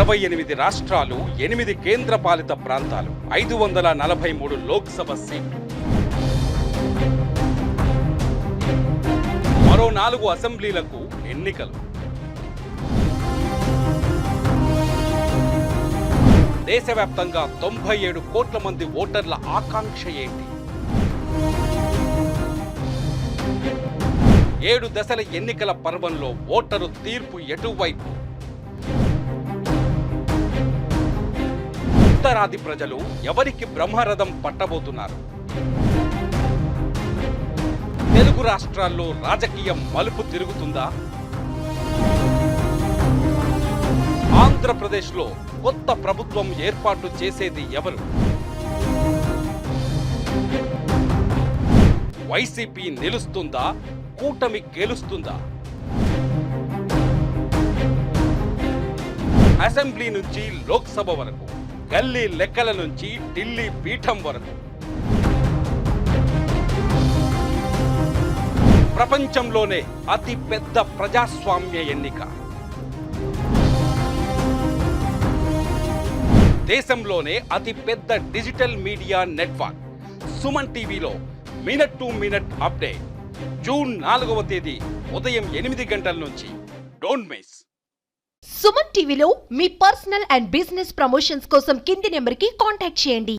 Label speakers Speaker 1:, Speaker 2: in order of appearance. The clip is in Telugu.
Speaker 1: 28 రాష్ట్రాలు, 8 కేంద్రపాలిత ప్రాంతాలు, 543 లోక్సభ సీట్లు, మరో 4 అసెంబ్లీలకు ఎన్నికలు. దేశవ్యాప్తంగా 97 కోట్ల మంది ఓటర్ల ఆకాంక్ష ఏంటి? 7 దశల ఎన్నికల పర్వంలో ఓటరు తీర్పు ఎటువైపు? ఉత్తరాది ప్రజలు ఎవరికి బ్రహ్మరథం పట్టబోతున్నారు? తెలుగు రాష్ట్రాల్లో రాజకీయం మలుపు తిరుగుతుందా? ఆంధ్రప్రదేశ్లో కొత్త ప్రభుత్వం ఏర్పాటు చేసేది ఎవరు? వైసీపీ నిలుస్తుందా? కూటమి గెలుస్తుందా? అసెంబ్లీ నుంచి లోక్సభ వరకు, గల్లీ లెక్కల నుంచి ఢిల్లీ పీఠం వరకు, ప్రపంచంలోనే అతి పెద్ద ప్రజాస్వామ్య ఎన్నిక, దేశంలోనే అతి పెద్ద డిజిటల్ మీడియా నెట్వర్క్ సుమన్ టీవీలో minute to minute update. June 4వ తేదీ ఉదయం 8 గంటల నుంచి. Don't miss.
Speaker 2: సుమన్ టీవీలో మీ పర్సనల్ అండ్ బిజినెస్ ప్రమోషన్స్ కోసం కింది నెంబర్కి కాంటాక్ట్ చేయండి.